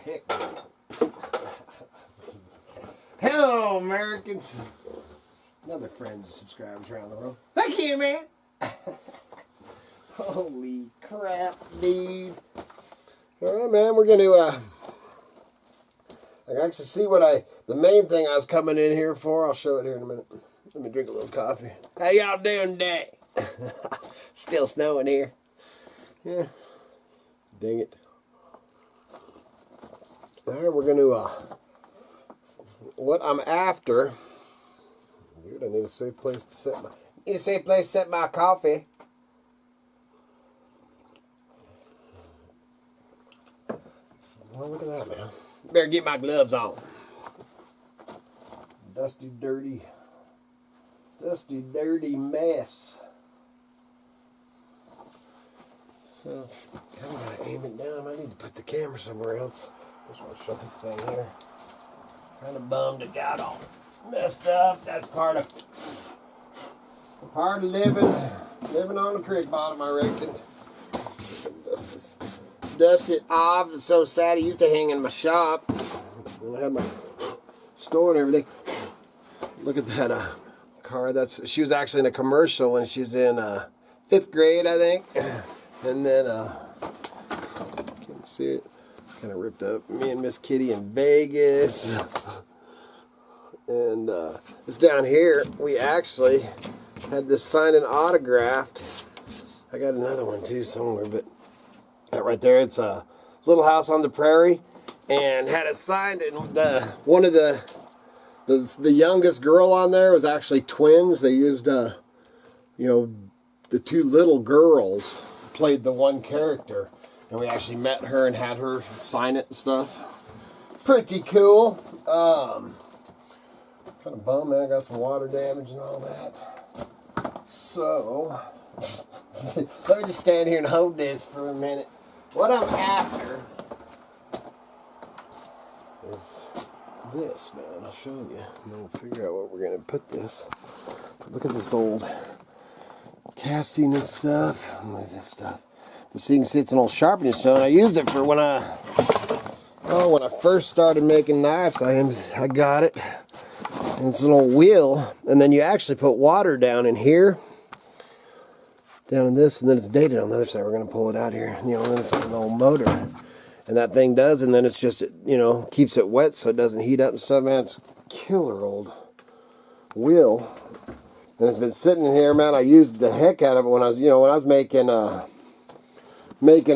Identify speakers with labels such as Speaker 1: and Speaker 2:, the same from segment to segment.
Speaker 1: heck? Hello, Americans. Another friends and subscribers around the world. Thank you, man. Holy crap, dude. Alright, man, we're going to, I can actually see what the main thing I was coming in here for. I'll show it here in a minute. Let me drink a little coffee. How y'all doing today? Still snowing here. Yeah. Dang it. Alright, we're going to, what I'm after, dude, I need a safe place to set my coffee. Well, look at that, man. Better get my gloves on. Dusty, dirty mess. So, kind of gotta aim it down. I need to put the camera somewhere else. I just want to show this thing here. Kind of bummed it got all messed up. That's part of living on the creek bottom, I reckon. Dust it off. It's so sad. It used to hang in my shop when I had my store and everything. Look at that car. She was actually in a commercial, and she's in 5th grade, I think. And then can't see it. Kind of ripped up. Me and Miss Kitty in Vegas. And it's down here. We actually had this signed and autographed. I got another one too somewhere, but that right there, it's a little house on the prairie, and had it signed. And one of the youngest girl on there was actually twins. They used the two little girls played the one character, and we actually met her and had her sign it and stuff. Pretty cool. Kind of bummed, man. I got some water damage and all that. So let me just stand here and hold this for a minute. What I'm after is this, man. I'll show you. And then we'll figure out what we're going to put this. Look at this old casting and stuff. Look at this stuff. So you can see it's an old sharpening stone. I used it for when I first started making knives. I got it. And it's an old wheel. And then you actually put water down in here. Down in this, and then it's dated on the other side. We're going to pull it out here. And then it's an old motor. And that thing does, and then it's just, keeps it wet so it doesn't heat up and stuff, man. It's a killer old wheel. And it's been sitting in here, man. I used the heck out of it when I was making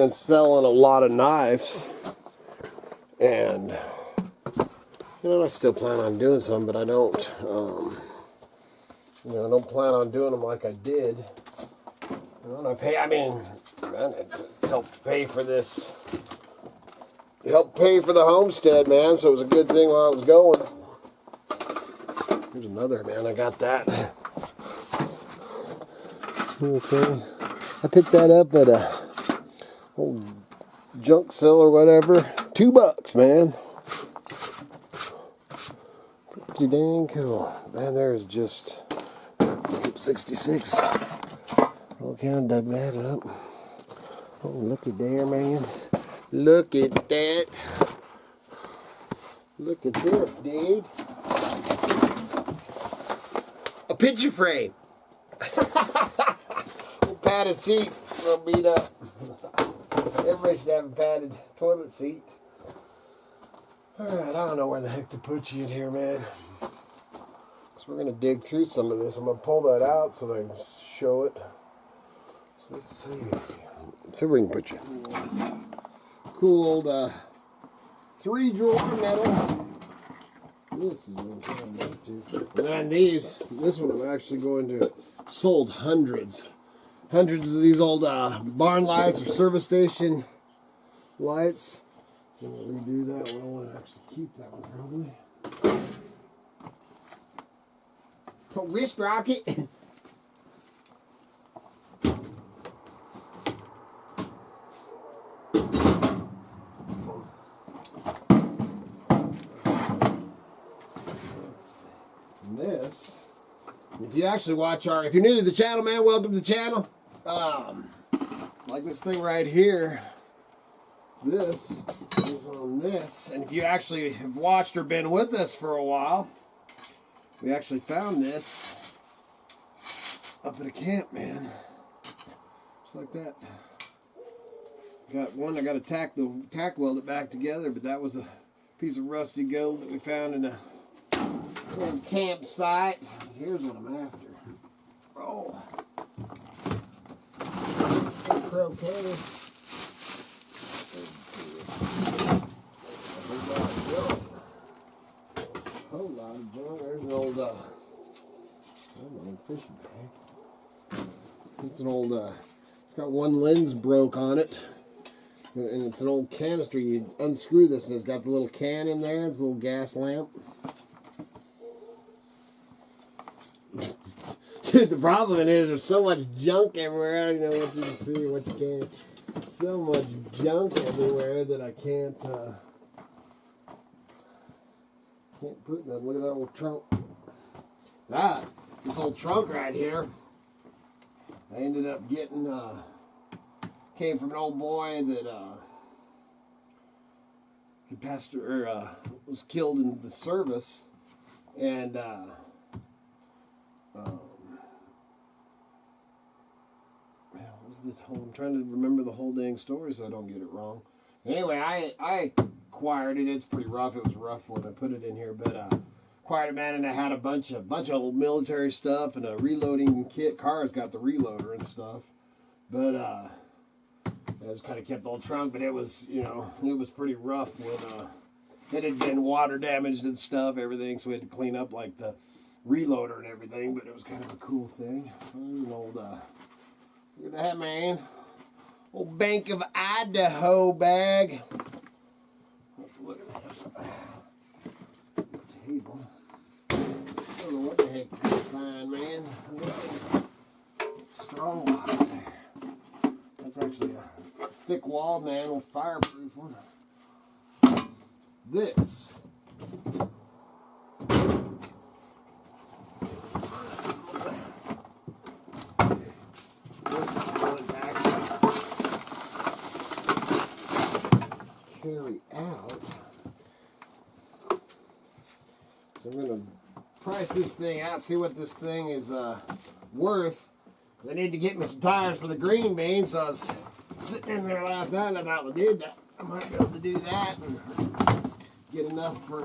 Speaker 1: and selling a lot of knives. And, I still plan on doing some, but I don't, I don't plan on doing them like I did. Man, it helped pay for this. It helped pay for the homestead, man, so it was a good thing while I was going. Here's another, man. I got that. Okay. I picked that up at a old junk sale or whatever. $2, man. Pretty dang cool. Man, there's just 66. Oh, kind of dug that up. Oh, look at there, man. Look at that. Look at this, dude. A picture frame. Padded seat. A little beat up. Everybody should have a padded toilet seat. Alright, I don't know where the heck to put you in here, man. So we're going to dig through some of this. I'm going to pull that out so that I can show it. Let's see. See where we can put you. Cool old 3-drawer metal. This is what I'm trying to do. And this one I'm actually going to sold hundreds of these old barn lights or service station lights. I'm going to redo that one. I want to actually keep that one probably. Oh, wrist rocket. This, if you actually watch if you're new to the channel, man, welcome to the channel. Like this thing right here, this is is on this, and if you actually have watched or been with us for a while, we actually found this up at a camp, man. Just like that. Got one, I got to tack weld it back together, but that was a piece of rusty gold that we found in a campsite. Here's what I'm after. Oh. Croquet. Whole lot of junk. There's an old fishing bag. It's an old it's got one lens broke on it. And it's an old canister. You unscrew this and it's got the little can in there. It's a little gas lamp. Dude, the problem is there's so much junk everywhere. I don't know what you can see or what you can't. So much junk everywhere that I can't put nothing. Look at that old trunk. This old trunk right here, I ended up getting, came from an old boy that he passed or was killed in the service, and I'm trying to remember the whole dang story so I don't get it wrong. Anyway, I acquired it. It's pretty rough. It was rough when I put it in here, but acquired it, man, and I had a bunch of old military stuff and a reloading kit. Car's got the reloader and stuff, but I just kind of kept the old trunk. But it was, you know, it was pretty rough when it had been water damaged and stuff, everything. So we had to clean up like the reloader and everything. But it was kind of a cool thing. An old look at that, man. Old Bank of Idaho bag. Let's look at this. Table. I don't know what the heck you can find, man. Strong box there. That's actually a thick wall, man, with fireproof one. This. Carry out. So I'm going to price this thing out, see what this thing is worth. I need to get me some tires for the green beans, so I was sitting in there last night and I thought, well, dude, I might be able to do that and get enough for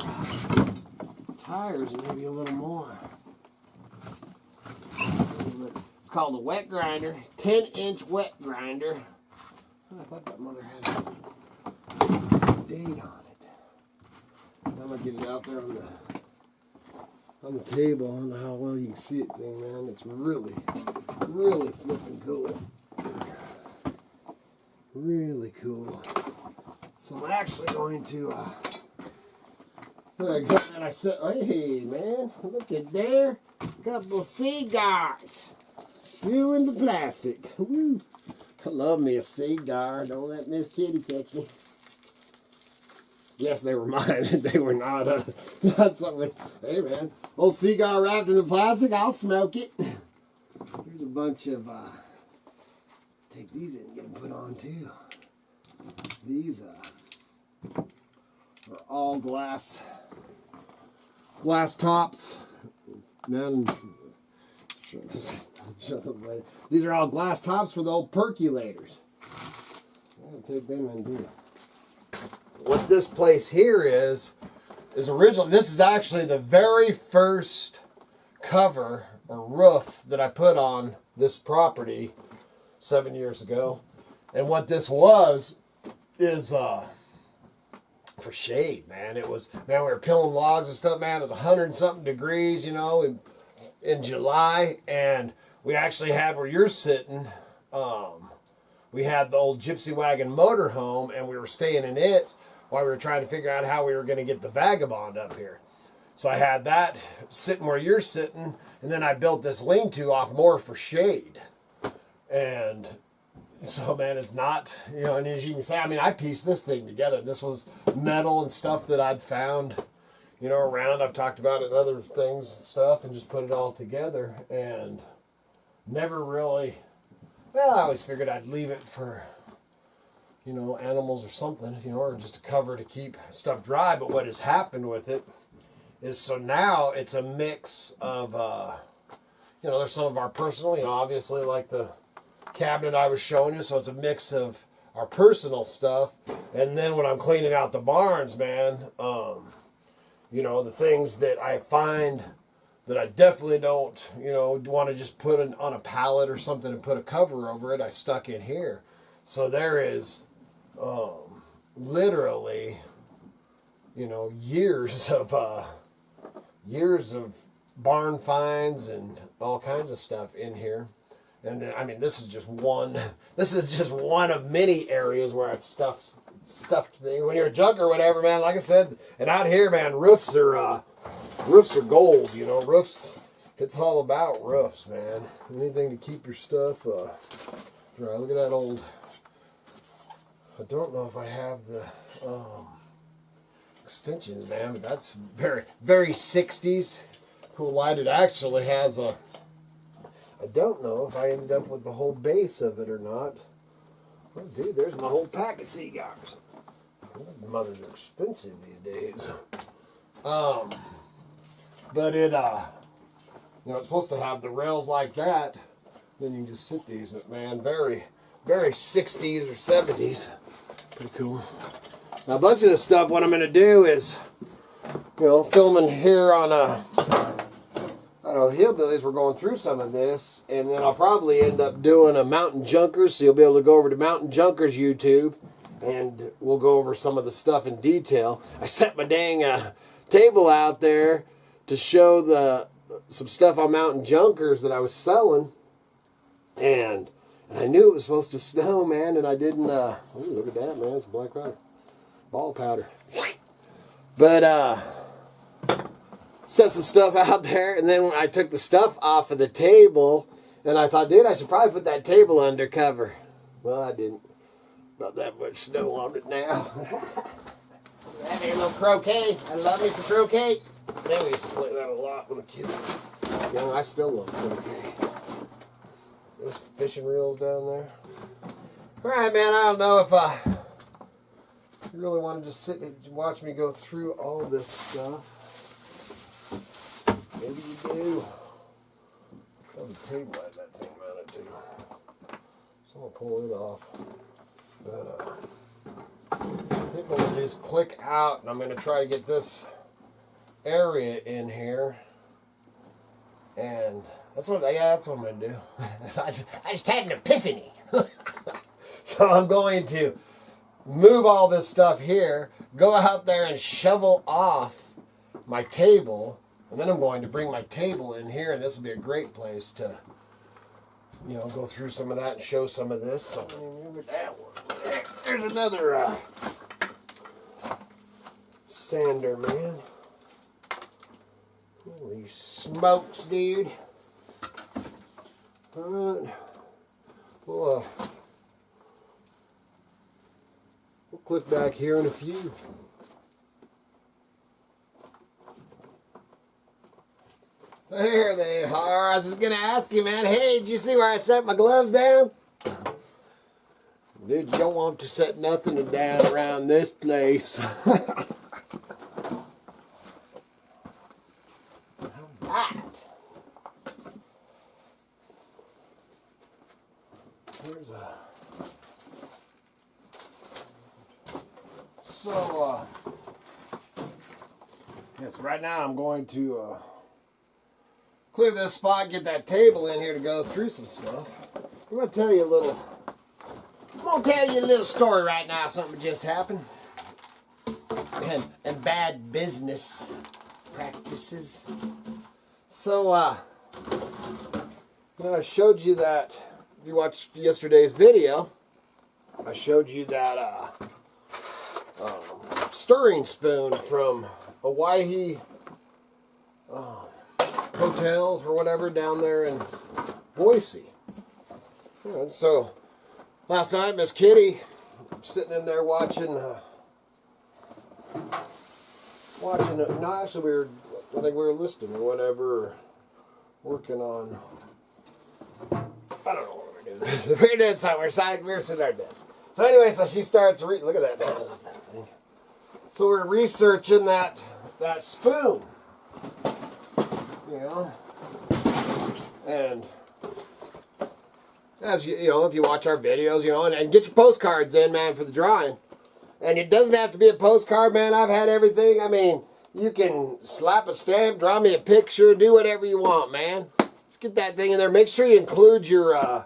Speaker 1: tires and maybe a little more. It's called a wet grinder, 10-inch wet grinder. I thought that mother had a date on it. I'm gonna get it out there on the table. I don't know how well you can see it, thing, man. It's really flipping cool. Really cool. So I'm actually going to and I said, hey man, look at there, couple of cigars, still in the plastic. Woo. I love me a cigar. Don't let Miss Kitty catch me. Yes, they were mine. They were not something. Hey man, old cigar wrapped in the plastic. I'll smoke it. Here's a bunch of. Take these in and get them put on too. These are all glass tops. Man, show those later. These are all glass tops for the old percolators. I'll take them in too. What this place here is originally, this is actually the very first cover or roof that I put on this property 7 years ago. And what this is for shade, man. It was, man, we were peeling logs and stuff, man. It was 100-something degrees, you know, in July. And we actually had, where you're sitting, we had the old Gypsy Wagon motorhome, and we were staying in it while we were trying to figure out how we were going to get the Vagabond up here. So I had that sitting where you're sitting, and then I built this lean-to off more for shade. And so, man, it's not, you know, and as you can see, I mean, I pieced this thing together. This was metal and stuff that I'd found, you know, around. I've talked about it in other things and stuff, and just put it all together, and never really, well, I always figured I'd leave it for, you know, animals or something, you know, or just a cover to keep stuff dry. But what has happened with it is, so now it's a mix of, you know, there's some of our personal, you know, obviously like the cabinet I was showing you. So it's a mix of our personal stuff. And then when I'm cleaning out the barns, man, you know, the things that I find that I definitely don't, you know, want to just put on a pallet or something and put a cover over it, I stuck in here. So there is literally, you know, years of barn finds and all kinds of stuff in here. And then, I mean, this is just one of many areas where I've stuffed things. When you're a junker or whatever, man, like I said, and out here, man, roofs are gold, you know. Roofs, it's all about roofs, man. Anything to keep your stuff dry. Look at that old, I don't know if I have the extensions, man, but that's very, very 60s. Cool light. It actually has a, I don't know if I ended up with the whole base of it or not. Oh, dude, there's my whole pack of cigars. Mothers are expensive these days. But it, you know, it's supposed to have the rails like that. Then you can just sit these, but man, very, very 60s or 70s. Pretty cool. Now, a bunch of this stuff, what I'm going to do is, you know, filming here on I don't know, Hillbillies, we're going through some of this, and then I'll probably end up doing a Mountain Junkers, so you'll be able to go over to Mountain Junkers YouTube, and we'll go over some of the stuff in detail. I set my dang table out there to show some stuff on Mountain Junkers that I was selling, and I knew it was supposed to snow, man, and I didn't, ooh, look at that, man, it's black powder, ball powder. But, set some stuff out there, and then when I took the stuff off of the table, and I thought, dude, I should probably put that table under cover. Well, I didn't. Not that much snow on it now. That ain't no croquet. I love me some croquet. Man, we used to play that a lot when a kid was young. I still love croquet. There's fishing reels down there. All right, man, I don't know if you really want to just sit and watch me go through all this stuff. Maybe you do. There's a table I had that thing mounted to. So I'm going to pull it off. But I think what I'm going to do is click out, and I'm going to try to get this area in here. And that's what I'm going to do. I just had an epiphany. So I'm going to move all this stuff here, go out there and shovel off my table. And then I'm going to bring my table in here, and this will be a great place to, you know, go through some of that and show some of this. So, remember that one. There's another sander, man. Holy smokes, dude. All right. We'll click back here in a few. There they are. I was just going to ask you, man. Hey, did you see where I set my gloves down? Dude, you don't want to set nothing down around this place. Alright. Here's a... So, yes, right now I'm going to... clear this spot, get that table in here to go through some stuff. I'm going to tell you a little story right now, something just happened. And bad business practices. So, you know, I showed you that, if you watched yesterday's video, I showed you that stirring spoon from Hawaii hotel or whatever down there in Boise. And so last night, Miss Kitty, sitting in there watching it. No, actually, I think we were listening or whatever, working on. I don't know what we're doing. We're doing something. We're sitting at our desk. So anyway, so she starts look at that, man. I love that thing. So we're researching that spoon, you know, and as you know, if you watch our videos, you know, and get your postcards in, man, for the drawing. And it doesn't have to be a postcard, man. I've had everything. I mean, you can slap a stamp, draw me a picture, do whatever you want, man. Get that thing in there. Make sure you include your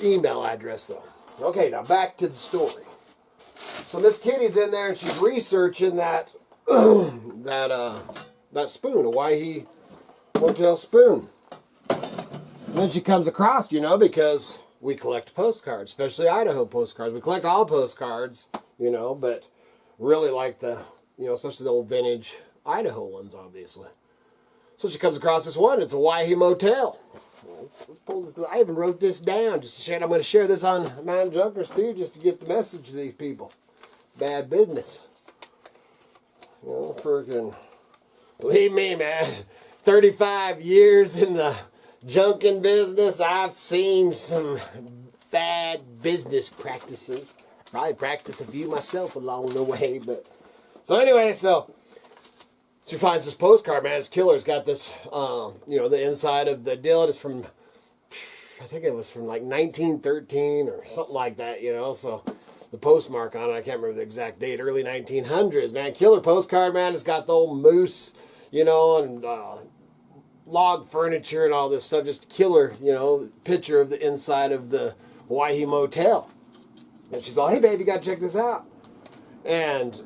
Speaker 1: email address, though. Okay, now back to the story. So Miss Kitty's in there and she's researching that that spoon, a Hawaii Motel spoon. And then she comes across, you know, because we collect postcards, especially Idaho postcards. We collect all postcards, you know, but really like the, you know, especially the old vintage Idaho ones, obviously. So she comes across this one. It's a Hawaii Motel. Let's pull this. I even wrote this down just to share. I'm going to share this on Mountain Junkers too, just to get the message to these people. Bad business. You know, freaking. Believe me, man. 35 years in the junking business. I've seen some bad business practices. Probably practiced a few myself along the way, but so anyway, so she finds this postcard, man. It's killer. It's got this, you know, the inside of the deal. It's from, I think it was from like 1913 or something like that, you know. So the postmark on it, I can't remember the exact date, early 1900s, man. Killer postcard, man. It's got the old moose, you know, and log furniture and all this stuff. Just killer, you know, picture of the inside of the Hawaii Motel. And she's all, hey, babe, you got to check this out. And,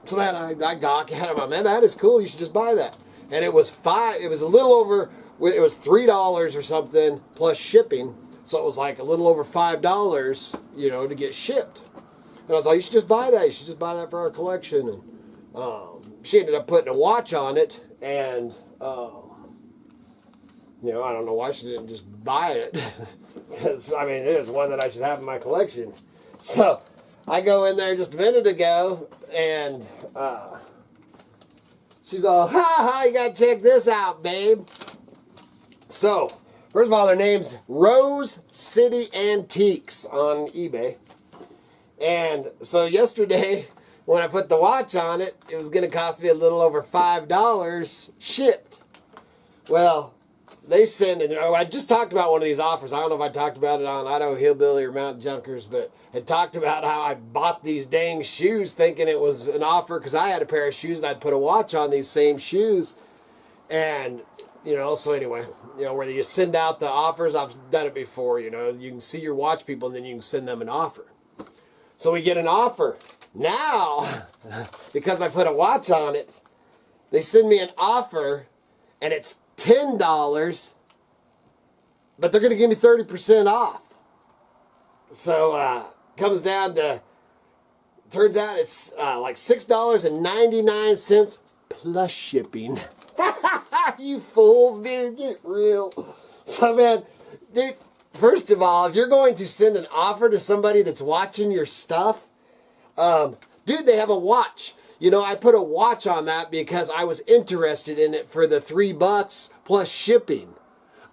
Speaker 1: so man, I gawk at him. Man, that is cool. You should just buy that. And it was a little over. It was $3 or something plus shipping. So it was like a little over $5, you know, to get shipped. And I was like, you should just buy that. You should just buy that for our collection. And she ended up putting a watch on it. And you know, I don't know why she didn't just buy it. Because I mean, it is one that I should have in my collection. So I go in there just a minute ago, and she's all, ha, you gotta check this out, babe. So, first of all, their name's Rose City Antiques on eBay. And so yesterday, when I put the watch on it, it was gonna cost me a little over $5 shipped. Well, they send, and I just talked about one of these offers. I don't know if I talked about it on Idaho Hillbilly or Mountain Junkers, but I talked about how I bought these dang shoes thinking it was an offer because I had a pair of shoes and I'd put a watch on these same shoes. And, you know, so anyway, you know, where you send out the offers, I've done it before, you know, you can see your watch people and then you can send them an offer. So we get an offer. Now, because I put a watch on it, they send me an offer and it's $10, but they're going to give me 30% off. So, comes down to, turns out it's like $6.99 plus shipping. You fools, dude, get real. So, man, dude, first of all, if you're going to send an offer to somebody that's watching your stuff, dude, they have a watch. You know, I put a watch on that because I was interested in it for the $3 plus shipping.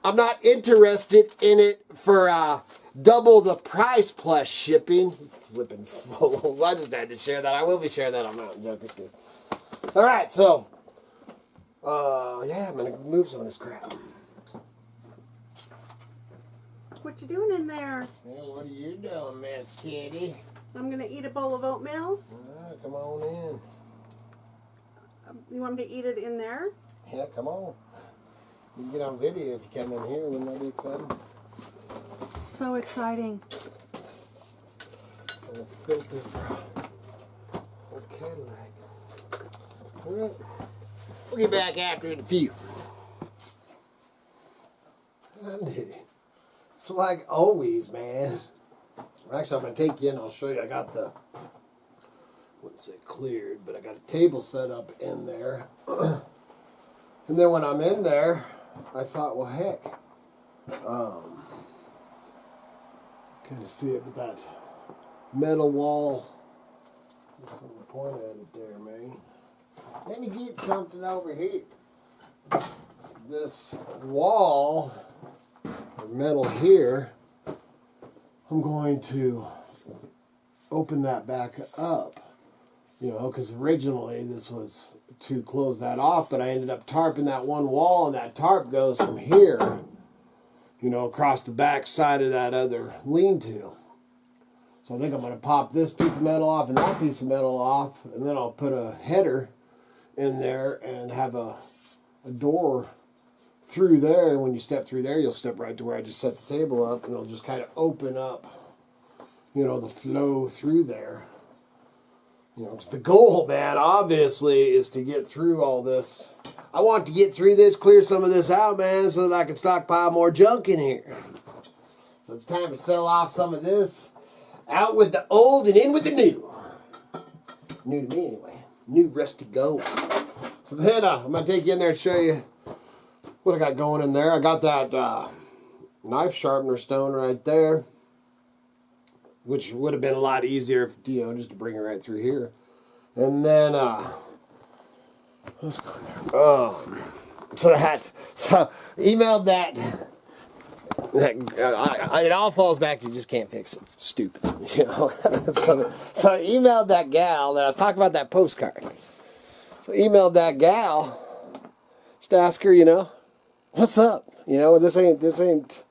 Speaker 1: I'm not interested in it for double the price plus shipping. Flipping fools. I just had to share that. I will be sharing that on Mountain Junkers too. All right, so, yeah, I'm going to move some of this crap.
Speaker 2: What you doing in there?
Speaker 1: Hey, what are you doing, Miss Kitty?
Speaker 2: I'm going to eat a bowl of oatmeal.
Speaker 1: Come on in.
Speaker 2: You want me to eat it in there?
Speaker 1: Yeah, come on. You can get on video if you come in here. Wouldn't that be exciting?
Speaker 2: So exciting.
Speaker 1: A little filter for old Cadillac. All right. We'll get back after it in a few. It's like always, man. Actually, I'm going to take you in. I'll show you. I got the, I wouldn't say cleared, but I got a table set up in there. And then when I'm in there, I thought, well, heck, kind of see it with that metal wall. That's what I'm pointing at it there, man. Let me get something over here. This wall, or metal here, I'm going to open that back up, you know, because originally this was to close that off, but I ended up tarping that one wall, and that tarp goes from here, you know, across the back side of that other lean-to. So I think I'm going to pop this piece of metal off and that piece of metal off, and then I'll put a header in there and have a door through there. And when you step through there, you'll step right to where I just set the table up, and it'll just kind of open up, you know, the flow through there. You know, it's the goal, man, obviously, is to get through all this. I want to get through this, clear some of this out, man, so that I can stockpile more junk in here. So it's time to sell off some of this. Out with the old and in with the new. New to me, anyway. New rusty gold. So then I'm going to take you in there and show you what I got going in there. I got that knife sharpener stone right there, which would have been a lot easier, if, you know, just to bring it right through here. And then, let's go there. So emailed that it all falls back to you just can't fix it. Stupid. You know? so I emailed that gal that I was talking about, that postcard. So I emailed that gal, just ask her, you know, what's up? You know, this ain't,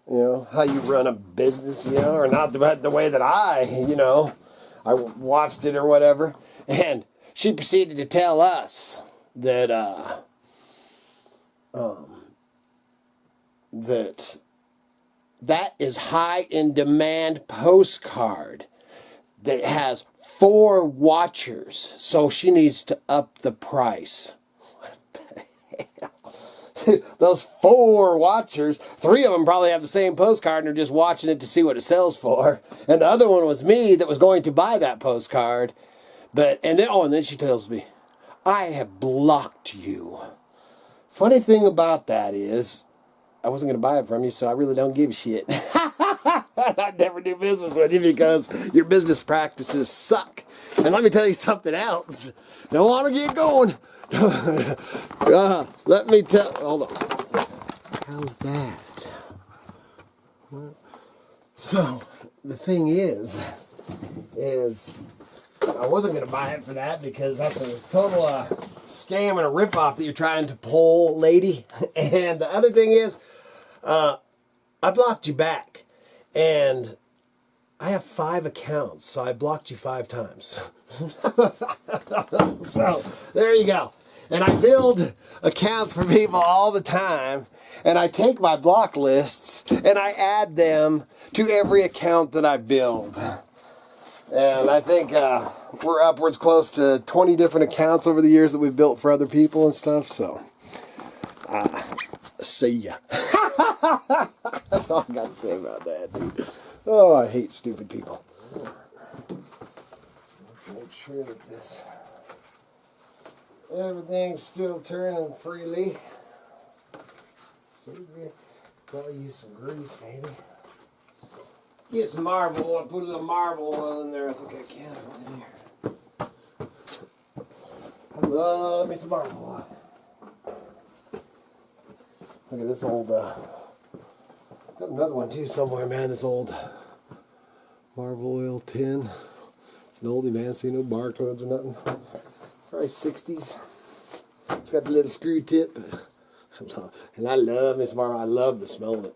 Speaker 1: you know, how you run a business, you know, or not the way that I watched it or whatever. And she proceeded to tell us that, that is high in demand postcard that has 4 watchers, so she needs to up the price. What the hell? Those 4 watchers, 3 of them probably have the same postcard and are just watching it to see what it sells for. And the other one was me that was going to buy that postcard. And then she tells me, I have blocked you. Funny thing about that is, I wasn't going to buy it from you, so I really don't give a shit. I'd never do business with you because your business practices suck. And let me tell you something else. Don't want to get going. Let me tell... Hold on. How's that? So, the thing is I wasn't going to buy it for that because that's a total scam and a ripoff that you're trying to pull, lady. And the other thing is, I blocked you back. And I have 5 accounts, so I blocked you 5 times. So, there you go. And I build accounts for people all the time. And I take my block lists and I add them to every account that I build. And I think we're upwards close to 20 different accounts over the years that we've built for other people and stuff. So, see ya. That's all I got to say about that, dude. Oh, I hate stupid people. Make sure that everything's still turning freely. So we gotta use some grease, maybe. Get some marble oil, put a little marble oil in there. I think I can. It's in here. I love me some marble oil. Look at this old, got another one too somewhere, man. This old marble oil tin. It's an oldie, man. See, no barcodes or nothing. Probably 60s. It's got the little screw tip. And I love me some marble. I love the smell of it.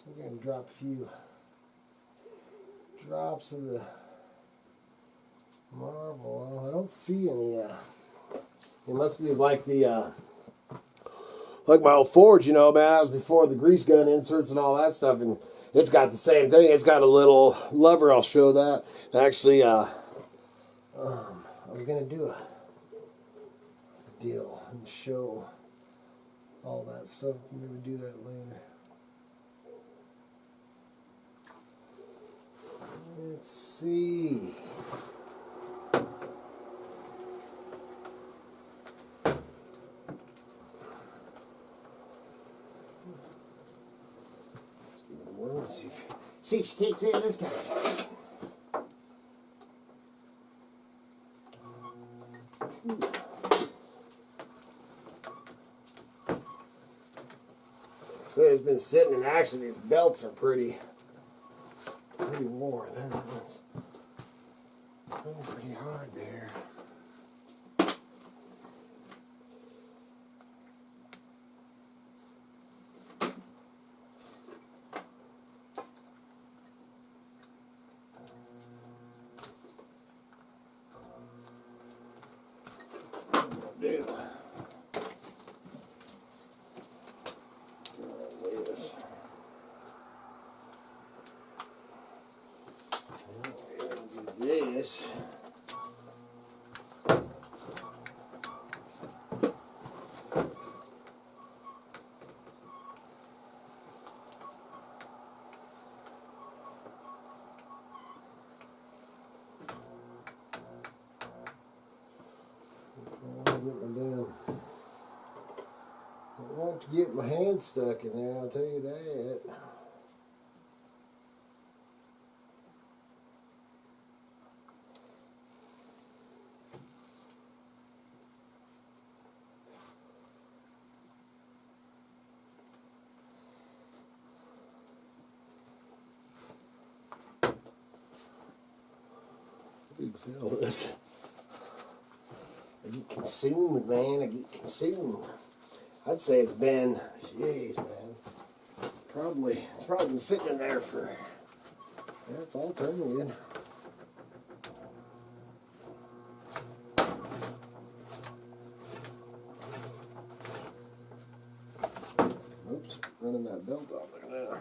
Speaker 1: We're going to drop a few drops of the marble. I don't see any, most of these like the, like my old forge, you know, man, that was before the grease gun inserts and all that stuff, and it's got the same thing. It's got a little lever, I'll show that. Actually, I was going to do a deal and show all that stuff. Maybe do that later. Let's see. See if she kicks in this time. So it's been sitting, and actually these belts are pretty worn. That one's pretty hard there. This. I want to get my hand stuck in there, I'll tell you that. Big sell this. I get consumed, man. I get consumed. I'd say it's been, jeez, man. It's probably been sitting in there for, yeah, it's all turning in. Oops, running that belt off there now.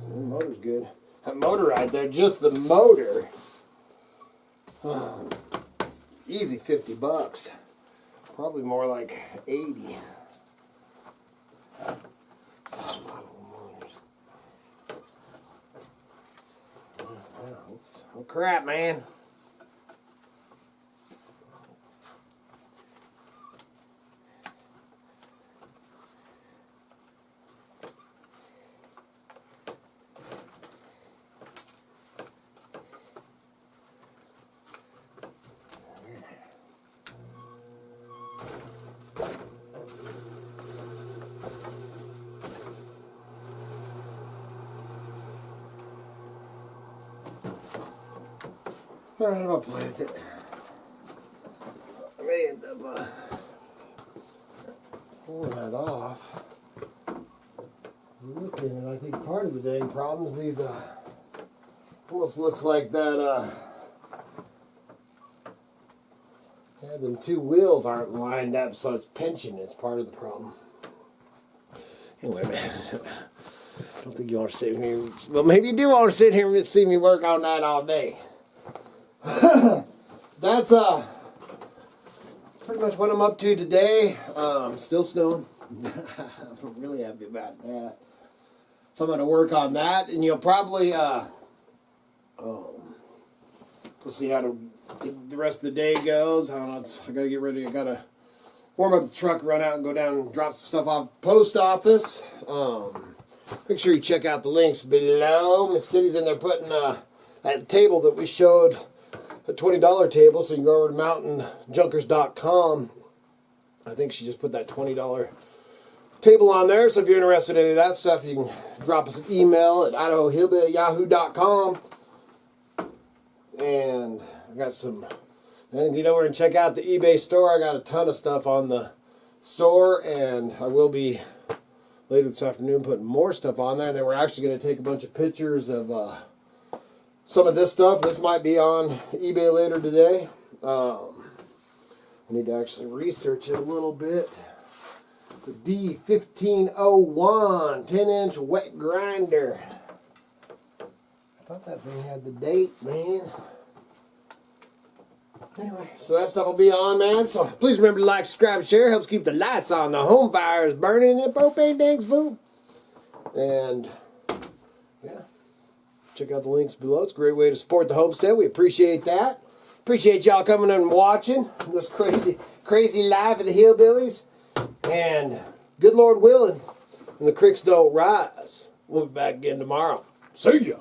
Speaker 1: The motor's good. That motor right there, just the motor. Easy $50. Probably more like 80. Oh crap, man. Alright, I'm gonna play with it. I may end up pulling that off. Looking, and I think part of the dang problem is these almost looks like that yeah, them two wheels aren't lined up, so it's pinching. It's part of the problem. Anyway, man, I don't think you want to sit here. Well, maybe you do want to sit here and see me work on that all day. That's pretty much what I'm up to today. Still snowing. I'm really happy about that. So I'm going to work on that, and you'll probably we'll see how the rest of the day goes. I don't know. I got to get ready. I got to warm up the truck, run out, and go down and drop some stuff off at the post office. Make sure you check out the links below. Miss Kitty's in there putting that table that we showed. A $20 table, so you can go over to mountainjunkers.com. I think she just put that $20 table on there, so if you're interested in any of that stuff, you can drop us an email at idahohillbilly@yahoo.com. And I got some, and get over and check out the eBay store. I got a ton of stuff on the store, and I will be later this afternoon putting more stuff on there. And then we're actually going to take a bunch of pictures of some of this stuff. This might be on eBay later today. I need to actually research it a little bit. It's a D1501 10-inch wet grinder. I thought that thing had the date, man. Anyway, so that stuff will be on, man. So please remember to like, subscribe, share. Helps keep the lights on, the home fires burning, and propane tanks full. And yeah. Check out the links below. It's a great way to support the homestead. We appreciate that. Appreciate y'all coming and watching this crazy life of the Hillbillies. And good Lord willing, and the creeks don't rise, we'll be back again tomorrow. See ya.